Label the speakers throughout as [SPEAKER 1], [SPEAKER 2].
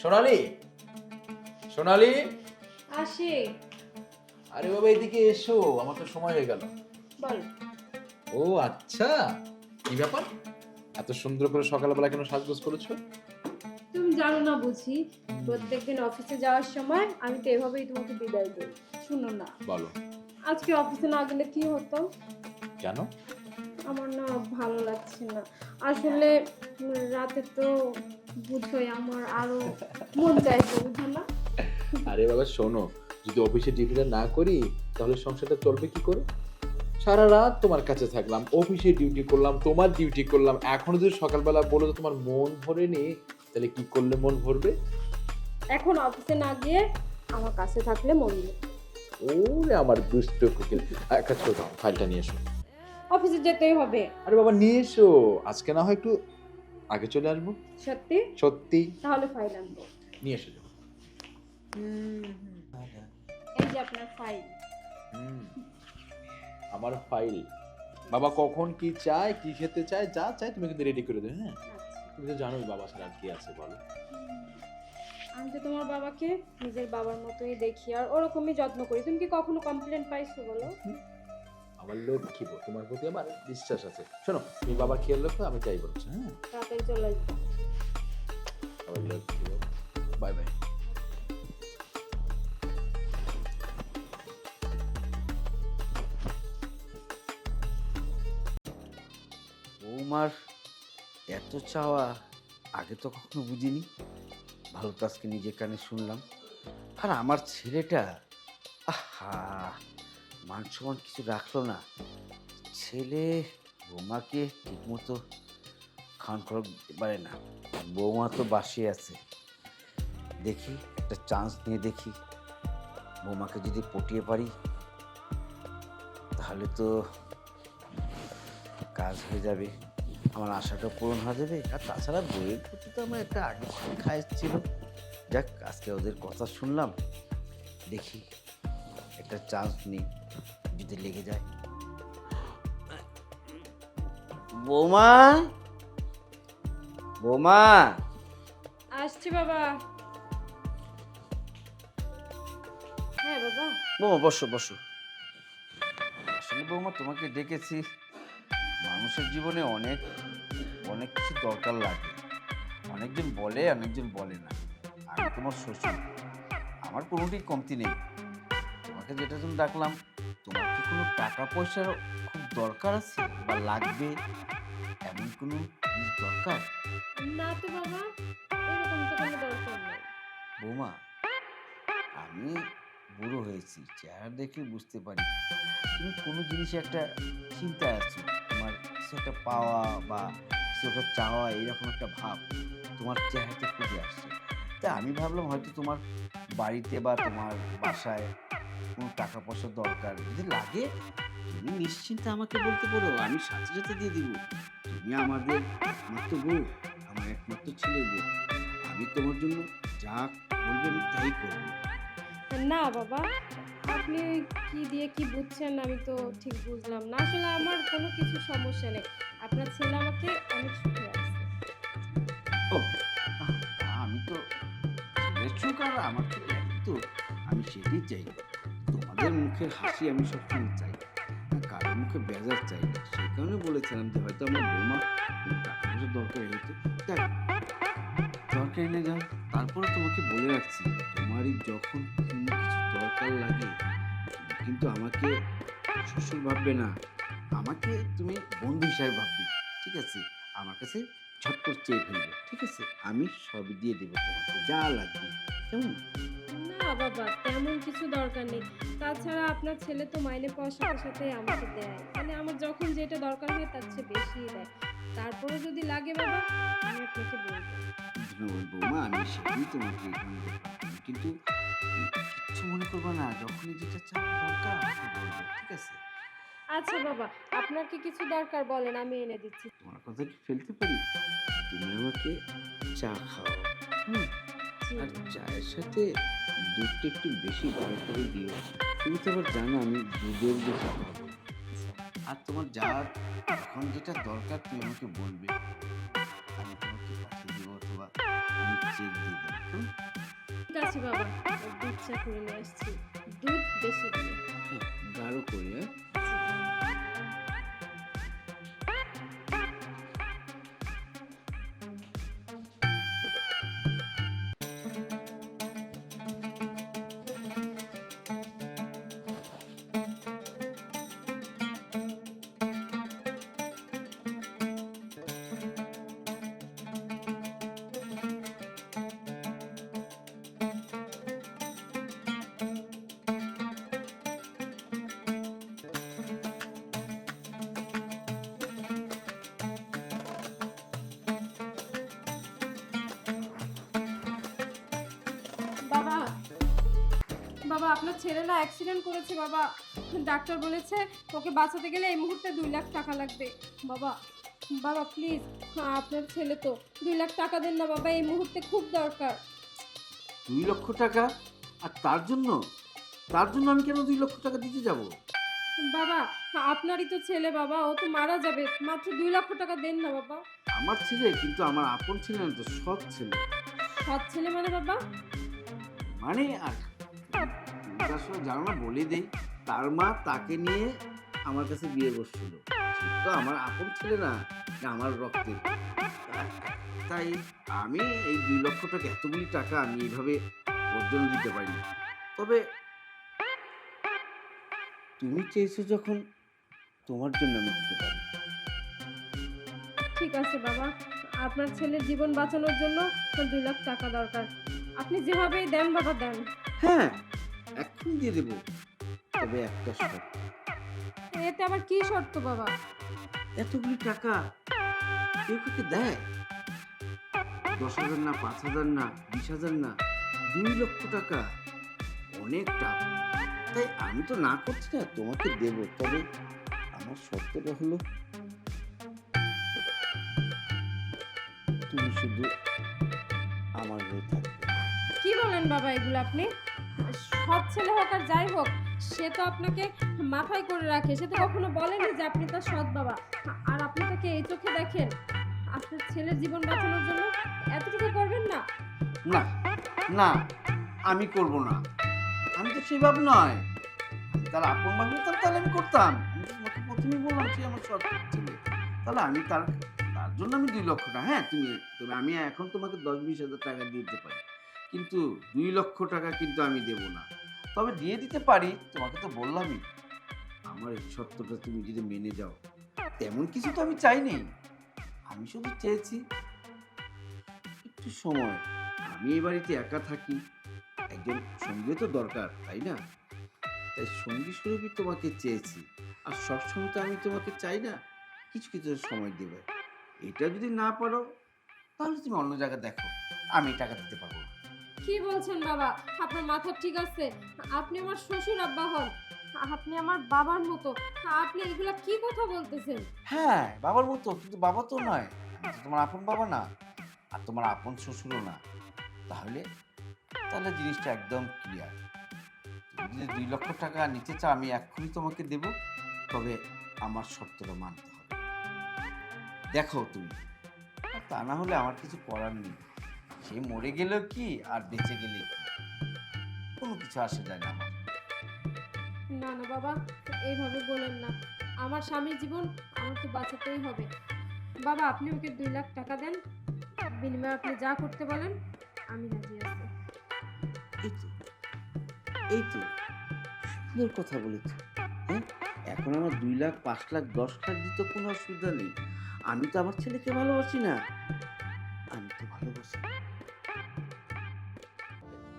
[SPEAKER 1] সোনালি, সোনালি,
[SPEAKER 2] আসি।
[SPEAKER 1] আরে বাবা এদিকে এসো, আমার তো সময় হয়ে গেল।
[SPEAKER 2] বল।
[SPEAKER 1] ও আচ্ছা, কি ব্যাপার? এত সুন্দর করে সকালবেলা কেন সাজগোজ করেছো?
[SPEAKER 2] তুমি জানো না বুঝি, প্রত্যেকদিন অফিসে যাওয়ার সময় আমি তো এভাবেই তোমাকে বিদায় দিই। শুনো না,
[SPEAKER 1] বলো।
[SPEAKER 2] আজকে অফিসে না গেলে কি হতো?
[SPEAKER 1] কেন?
[SPEAKER 2] আমার না ভালো লাগছে না আসলে। রাতে তো বুঝোই আমার আরো মন চাইছে, বুঝো না?
[SPEAKER 1] আরে বাবা শোনো, যদি অফিসে ডিউটিটা না করি তাহলে সংসারটা চলবে কি করে? সারা রাত তোমার কাছে থাকলাম, অফিসে ডিউটি করলাম, তোমার ডিউটি করলাম, এখনো যদি সকালবেলা বলো তো তোমার মন ভরেনি, তাহলে কি করলে মন ভরবে?
[SPEAKER 2] এখন অফিসে না গিয়ে আমার কাছে থাকলে মন নেই।
[SPEAKER 1] ওরে আমার দুষ্ট কোকিল, এক কাজ করো, ফাইলটা নিয়ে এসো।
[SPEAKER 2] অফিসে যেতেই হবে।
[SPEAKER 1] আরে বাবা নিয়ে এসো, আজকে না হয় একটু আগে চলে আসবো।
[SPEAKER 2] সত্যি?
[SPEAKER 1] সত্যি।
[SPEAKER 2] তাহলে ফাইল আনবো।
[SPEAKER 1] নিয়ে এসো।
[SPEAKER 2] এই যে আপনার ফাইল।
[SPEAKER 1] আমার ফাইল। বাবা কখন কি চায়, কি খেতে চায়, যা চায় তুমি কিন্তু রেডি করে দেবে। হ্যাঁ,
[SPEAKER 2] আচ্ছা।
[SPEAKER 1] তুমি তো জানোই বাবা ছাড়া আর কি আছে বলো।
[SPEAKER 2] আমি তো তোমার বাবাকে নিজের বাবার মতোই দেখি আর ওরকমই যত্ন করি। তুমি কি কখনো কমপ্লেন পাইছো বলো?
[SPEAKER 1] আমার লক্ষ্মী বউ, তোমার প্রতি আমার বিশ্বাস আছে। শোনো, তুমি বাবা খেয়াল রাখো, আমি যাই বলছি। হ্যাঁ,
[SPEAKER 2] তাড়াতাড়ি চলে আসবো।
[SPEAKER 1] আমার লক্ষ্মী বউ, বাই বাই।
[SPEAKER 3] বৌমার এত চাওয়া আগে তো কখনো বুঝিনি। ভালো তো আজকে নিজের কানে শুনলাম। আর আমার ছেলেটা, আহা, মান সম্মান কিছু রাখলো না। ছেলে বৌমাকে ঠিকমতো খাওয়ান খরচ দিতে পারে না। বৌমা তো বাসে আছে। দেখি একটা চান্স নিয়ে দেখি, বৌমাকে যদি পটিয়ে পারি তাহলে তো কাজ হয়ে যাবে, আমার আশাটা পূরণ হয়ে যাবে। আর তাছাড়া বইয়ের প্রতি তো আমার একটা আগে খায় ছিল। যাক, আজকে ওদের কথা শুনলাম, দেখি একটা চান্স নিই, যদি লেগে যায়। বৌমা, বৌমা।
[SPEAKER 2] আসছি বাবা। হ্যাঁ বাবা।
[SPEAKER 3] বৌমা বসো বসো। আসলে বৌমা তোমাকে ডেকেছি, মানুষের জীবনে অনেক অনেক কিছু দরকার লাগে। অনেকজন বলে, অনেকজন বলে না। আমি তোমার শ্বশুর, আমার কোনোটাই কমতি নেই। তোমাকে যেটা জন্য ডাকলাম, তোমার কি কোনো টাকা পয়সার খুব দরকার আছে বা লাগবে, এমন কোনো জিনিস দরকার?
[SPEAKER 2] না তো বাবা, এরকম তো কোনো দরকার নেই।
[SPEAKER 3] বৌমা, আমি বুড়ো হয়েছি, চেহারা দেখে বুঝতে পারি তুমি কোনো জিনিসে একটা চিন্তায় আছো। তোমার কিছু একটা পাওয়া বা কিছু একটা চাওয়া, এইরকম একটা ভাব তোমার চেহারাতে ফুটে আসছে। তা আমি ভাবলাম হয়তো তোমার বাড়িতে বা তোমার বাসায় কোনো টাকা পয়সার দরকার যদি লাগে, তুমি নিশ্চিন্তে আমাকে বলতে পারো, আমি সাথে সাথে দিয়ে দিব। তুমি আমাদের একমাত্র বউ, আমার একমাত্র ছেলের বউ। আমি তোমার জন্য যা বলবে আমি তাই করবো।
[SPEAKER 2] না বাবা, আপনি কি দিয়ে কি বুঝছেন আমি তো ঠিক বুঝলাম না। আসলে আমার কোনো কিছু সমস্যা নেই। আপনার ছেলে আমাকে অনেক সুখে রাখছে।
[SPEAKER 3] ও, আমি তো ছেলের সুখ আর আমার সুখ একই তো। আমি সেটাই চাই, তোমাদের মুখের হাসি আমি সবসময় চাই, কারোর মুখে বেজার চাই না। সেই কারণে বলেছিলাম যে হয়তো আমার বৌমা কোনো টাকা পয়সার দরকার হয়তো, দেখ দরকার এনে যাও। তারপরে তোমাকে বলে রাখছি, তোমারই যখন কোনো কিছু দরকার লাগে তুমি কিন্তু আমাকে শ্বশুর ভাববে না, আমাকে তুমি বন্ধু হিসাবে ভাববে। ঠিক আছে? আমার কাছে ঝটপট চেয়ে ফেলবে। ঠিক আছে? আমি সবই দিয়ে দেবো তোমাকে যা লাগবে। কেমন?
[SPEAKER 2] না বাবা, তেমন কিছু দরকার নেই। তাছাড়া আপনার ছেলে তো মাইনে পাওয়ার সাথে সাথে আমাকে দেয়, মানে আমার যখন যেটা দরকার হয় তার চেয়ে বেশিই দেয়। তারপরে যদি লাগে বাবা, আমি আপনাকে বলবো।
[SPEAKER 3] ধন্যবাদ বৌমা, আমি সেটাই তোমাকে এখানে বললাম। কিন্তু কিচ্ছু মনে করবে না, যখনই যেটা চাওয়া দরকার আমাকে বলবে। ঠিক আছে?
[SPEAKER 2] আচ্ছা বাবা, আপনার কি কিছু দরকার বলেন, আমি এনে দিচ্ছি।
[SPEAKER 3] তোমার কথা কি ফেলতে পারি? তুমি আমাকে চা খাও, হুম?
[SPEAKER 2] জি।
[SPEAKER 3] আর চায়ের সাথে দুধটা একটু বেশি গরম করে দিও। তুমি তো আবার জানো আমি দুধের বেশি খাবো। আর তোমার যার এখন যেটা দরকার তুমি আমাকে বলবে, আমি তোমাকে পাঠিয়ে দেবো অথবা আমি চেক দিয়ে দেবো।
[SPEAKER 2] ঠিক আছে বাবা, দুধ চা করে নিয়ে আসছি, দুধ বেশি দিয়ে।
[SPEAKER 3] হ্যাঁ, গাঢ় করে, হ্যাঁ?
[SPEAKER 2] বাবা, বাবা আপনার ছেলে না অ্যাক্সিডেন্ট করেছে বাবা, ডাক্তার বলেছে ওকে বাঁচাতে গেলে এই মুহূর্তে 2 লাখ টাকা লাগবে। বাবা, বাবা প্লিজ, আপনার ছেলে তো, 2 লাখ টাকা দেন না বাবা, এই মুহূর্তে খুব দরকার।
[SPEAKER 3] 2 লক্ষ টাকা? আর তার জন্য আমি কেন 2 লক্ষ টাকা দিতে যাব?
[SPEAKER 2] বাবা আপনারই তো ছেলে বাবা, ও তো মারা যাবে, মাত্র 2 লক্ষ টাকা দেন না বাবা।
[SPEAKER 3] আমার ছেলে, কিন্তু আমার আপন ছেলে না তো, সৎ ছেলে।
[SPEAKER 2] সৎ ছেলে মানে বাবা?
[SPEAKER 3] মানে আর তুমি আসলে জানো না, বলে দেই, তার মা তাকে নিয়ে আমার কাছে বিয়ে বসছিল। সে তো আমার আপন ছেলে না, যে আমার রক্তের। তাই আমি এই 2 লক্ষ টাকা, এতগুলি টাকা আমি এইভাবে ওর জন্য দিতে পারি না। তবে তুমি চেয়েছো যখন, তোমার জন্য আমি দিতে পারি।
[SPEAKER 2] ঠিক আছে বাবা, আপনার ছেলের জীবন বাঁচানোর জন্য 2 লাখ টাকা দরকার, আপনি যেভাবেই দেন বাবা দেন।
[SPEAKER 3] হ্যাঁ, এখন দিয়ে দেবো, তবে একটা শর্ত।
[SPEAKER 2] এতে আবার কি শর্ত বাবা?
[SPEAKER 3] এতগুলি টাকা কেউ কাকে দেয়? 10,000 না, 5,000 না, 20,000 না, 2 লক্ষ টাকা অনেক টাকা। তাই আমি তো না করছি না, তোমাকে দেব, তবে আমার শর্তটা হলো তুমি শুধু আমার হয়ে থাকবে।
[SPEAKER 2] কি বলেন বাবা এগুলো আপনি? সৎ ছেলে হোক আর যাই হোক, সে তো আপনাকে মাথায় করে রাখে, সে তো কখনো বলেনি যে আপনি তার সৎ বাবা, আর আপনি তাকে এই চোখে দেখেন। আপনার ছেলের জীবন বাঁচানোর জন্য এতটুকু করবেন না?
[SPEAKER 3] না না, আমি করব না। আমি তো সেই ভাব নয়। আমি তার আপন ভাব হতাম, তাহলে আমি করতাম। আমি তো তোমাকে প্রথমেই বললাম সে আমার সৎ ছেলে। তাহলে আমি তার জন্য আমি 2 লক্ষ টাকা, হ্যাঁ তুমি আমি এখন তোমাকে 10-20 হাজার টাকা দিয়ে দিতে পারি, কিন্তু 2 লক্ষ টাকা কিন্তু আমি দেব না। তবে দিয়ে দিতে পারি, তোমাকে তো বললামই, আমার এই শর্তটা তুমি যদি মেনে যাও। তেমন কিছু তো আমি চাইনি, আমি শুধু চেয়েছি একটু সময়। আমি এই বাড়িতে একা থাকি, একজন সঙ্গী তো দরকার, তাই না? তাই সঙ্গী স্বরূপই তোমাকে চেয়েছি। আর সবসময় তো আমি তোমাকে চাই না, কিছু কিছু সময় দেবে। এটা যদি না পারো, তাহলে তুমি অন্য জায়গায় দেখো, আমি টাকা দিতে পারবো না।
[SPEAKER 2] কি বলছেন বাবা? আপনার মাথা ঠিক আছে? আপনি আমার শ্বশুর আব্বা হন, আপনি আমার বাবার মতো, আপনি এগুলা কি কথা বলতেছেন?
[SPEAKER 3] হ্যাঁ, বাবার মতো, কিন্তু বাবা তো নয়। আমি তো তোমার আপন বাবা না, আর তোমার আপন শ্বশুরও না। তাহলে তাহলে জিনিসটা একদম ক্লিয়ার। তুমি যদি 2 লক্ষ টাকা নিতে চাও, আমি এক্ষুনি তোমাকে দেব, তবে আমার শর্তটা মানতে হবে। দেখো তুমি, আর তা না হলে আমার কিছু করার নেই। সে মরে গেলেও কি, আর বেঁচে গেলে কি, কোনো কিছু আসে যায় না আমার।
[SPEAKER 2] না না বাবা, এইভাবে বলেন না, আমার স্বামীর জীবন আমার তো বাঁচাতেই হবে। বাবা আপনি ওকে 2 লাখ টাকা দেন, বিনিময়ে আপনি যা করতে বলেন আমি রাজি আছি।
[SPEAKER 3] এই তো, এই তো সুন্দর কথা বলেছ। হ্যাঁ, এখন আমার 2 লাখ, 5 লাখ, 10 লাখ দিতে কোনো অসুবিধা নেই। আমি তো আমার ছেলেকে ভালোবাসি না, আমি তো ভালোবাসি।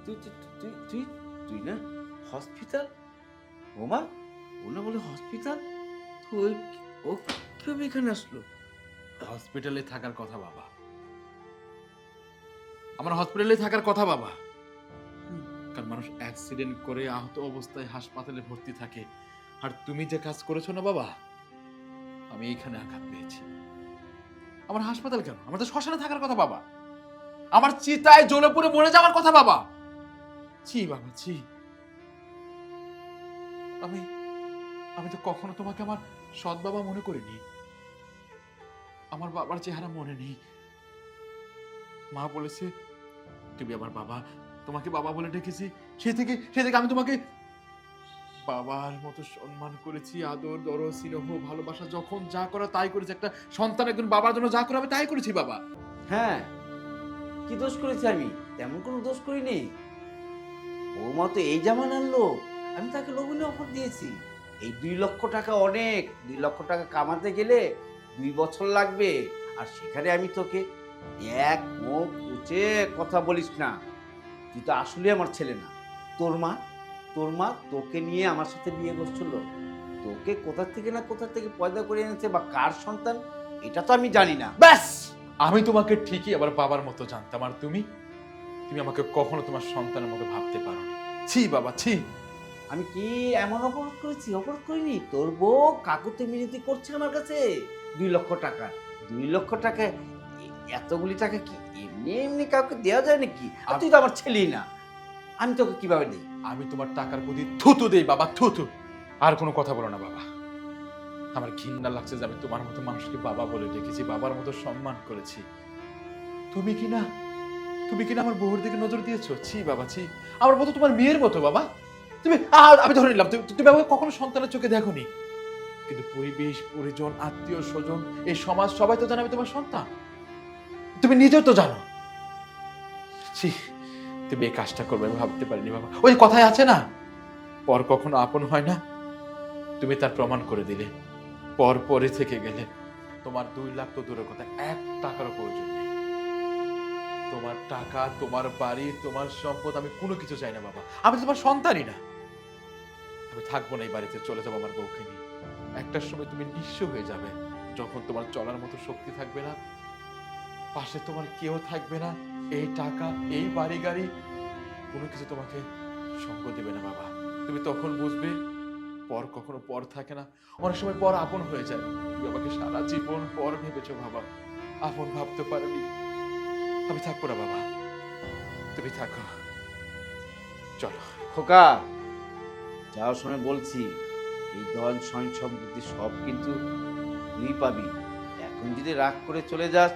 [SPEAKER 3] তুই তুই তুই তুই তুই না হসপিটাল? ওমা, ও না বলে হসপিটাল? তো ও কিভাবে এখানে আসলো?
[SPEAKER 1] হসপিটালে থাকার কথা বাবা, আমার হসপিটালে থাকার কথা বাবা। কারণ মানুষ অ্যাক্সিডেন্ট করে আহত অবস্থায় হাসপাতালে ভর্তি থাকে, আর তুমি যে কাজ করেছো না বাবা, আমি এইখানে আঘাত পেয়েছি। আমার হাসপাতাল কেন, আমার তো শ্মশানে থাকার কথা বাবা, আমার চিতায় জ্বলে পুড়ে মরে যাওয়ার কথা বাবা। ছি বাবা ছি। আমি আমি তো কখনো তোমাকে আমার সৎ বাবা মনে করিনি। আমার বাবার চেহারা মনে নেই। মা বলেছে তুমি আমার বাবা, তোমাকে বাবা বলে ডেকেছি, সে থেকে আমি তোমাকে বাবার মতো সম্মান করেছি, আদর দরদ স্নেহ ভালোবাসা যখন যা করা তাই করেছি। একটা সন্তান একজন বাবার জন্য যা করে আমি তাই করেছি বাবা।
[SPEAKER 3] হ্যাঁ, কি দোষ করেছি আমি? তেমন কোনো দোষ করিনি। বৌমা তো এই জামান আনলো, আমি তাকে লোভনীয় অফার দিয়েছি। এই 2 লক্ষ টাকা অনেক, 2 লক্ষ টাকা কামাতে গেলে 2 বছর লাগবে। আর সেখানে আমি তোকে এক মুখ উঁচে কথা বলিস না, তুই তো আসলে আমার ছেলে না। তোর মা তোকে নিয়ে আমার সাথে বিয়ে করছিল, তোকে কোথা থেকে পয়দা করে এনেছে বা কার সন্তান এটা তো আমি জানি না।
[SPEAKER 1] ব্যাস, আমি তোমাকে ঠিকই আবার বাবার মতো জানতাম, আর তুমি আমাকে কখনো তোমার সন্তানের মতো ভাবতে পারোনি। ছি বাবা, ছি।
[SPEAKER 3] আমি কি এমন অপরাধ করেছি? অপরাধ করিনি। তোর বউ কাকুতি মিনতি করছে আমার কাছে 2 লক্ষ টাকা। 2 লক্ষ টাকা, এতগুলি টাকা কি এমনি এমনি কাউকে দেওয়া যায় নাকি? আর তুই তো আমার ছেলেই না, আমি তোকে কিভাবে দিই?
[SPEAKER 1] আমি তোমার টাকার প্রতি থুতু দেই বাবা, থুতু। আর কোনো কথা বলো না বাবা। আমার ঘৃণা লাগছে যে আমি তোমার মতো মানুষকে বাবা বলে ডেকেছি, বাবার মতো সম্মান করেছি। তুমি কি না আমার বউর দিকে নজর দিয়েছো? ছি বাবা, ছি। আমার মতো তোমার মেয়ের মতো বাবা। তুমি আমি ধরে নিলাম তুমি আমাকে কখনো সন্তানের চোখে দেখোনি, কিন্তু পরিবেশ, পরিজন, আত্মীয় স্বজন, এই সমাজ সবাই তো জানে আমি তোমার সন্তান। তুমি নিজেও তো জানো। ছি, তুমি এই কাজটা করবে আমি ভাবতে পারিনি বাবা। ওই কথায় আছে না, পর কখনো আপন হয় না, তুমি তার প্রমাণ করে দিলে। পর পরে থেকে গেলে। তোমার 2 লাখ তো দূরের কথা, 1 টাকারও প্রয়োজন নেই। তোমার টাকা, তোমার বাড়ি, তোমার সম্পদ আমি কোনো কিছু চাই না বাবা। আমি তো তোমার সন্তানই না। আমি থাকবো না এই বাড়িতে, চলে যাবো আমার বউকে নিয়ে। একটার সময় তুমি নিঃস্ব হয়ে যাবে, যখন তোমার চলার মতো শক্তি থাকবে না, পাশে তোমার কেউ থাকবে না। এই টাকা, এই বাড়ি গাড়ি কোনো কিছু তোমাকে সঙ্গ দেবে না বাবা। তুমি তখন বুঝবে পর কখনো পর থাকে না, অনেক সময় পর আপন হয়ে যায়। তুমি আমাকে সারা জীবন পর ভেবেছো বাবা, আপন ভাবতে পারোনি। আমি থাকবো না বাবা, তুমি থাকো, চলো।
[SPEAKER 3] খোকা, যাওয়ার সময় বলছি, এই ধন সম্পত্তি সব কিন্তু তুই পাবি। এখন যদি রাগ করে চলে যাস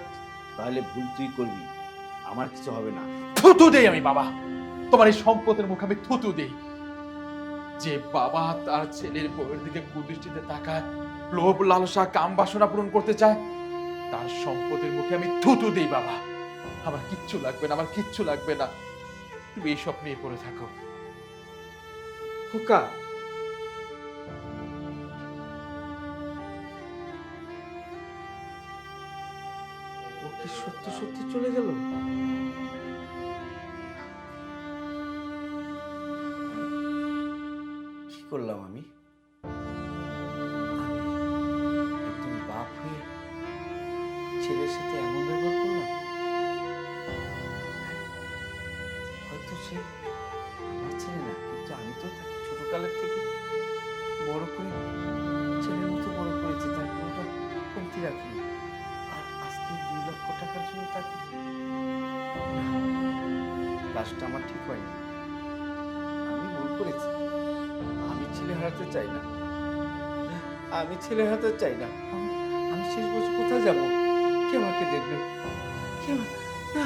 [SPEAKER 3] তাহলে ভুল তুই করবি, আমার কিছু হবে না।
[SPEAKER 1] থুতু দেই আমি বাবা, তোমার এই সম্পদের মুখে আমি থুতু দেই। যে বাবা তার ছেলের বউয়ের দিকে কুদৃষ্টিতে তাকায়, লোভ লালসা কাম বাসনা পূরণ করতে চায়, তার সম্পদের মুখে আমি থুতু দেই বাবা। আমার কিচ্ছু লাগবে না, আমার কিচ্ছু লাগবে না। তুমি এই স্বপ্নে পড়ে থাকো।
[SPEAKER 3] খোকা, ও কি সত্যি সত্যি চলে গেল? কি করলাম আমি? একজন বাপ হয়ে ছেলের সাথে এমন ব্যবহার করলাম। হয়তো সে আমার ছেলে না, কিন্তু আমি তো তাকে ছোটকালের থেকে বড় করে ছেলের মতো বড় করেছি, তার কোনোটা কমতি রাখিনি। আর আজকে 2 লক্ষ টাকার জন্য তাকে, কাজটা আমার ঠিক হয়নি। আমি ভুল করেছি। আমি ছেলে হারাতে চাই না, আমি ছেলে হারাতে চাই না। আমি শেষ বছর কোথায় যাব? কে আমাকে দেখবে? কে না,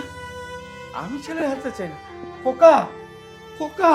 [SPEAKER 3] আমি ছেলে হারাতে চাই না। খোকা, খোকা।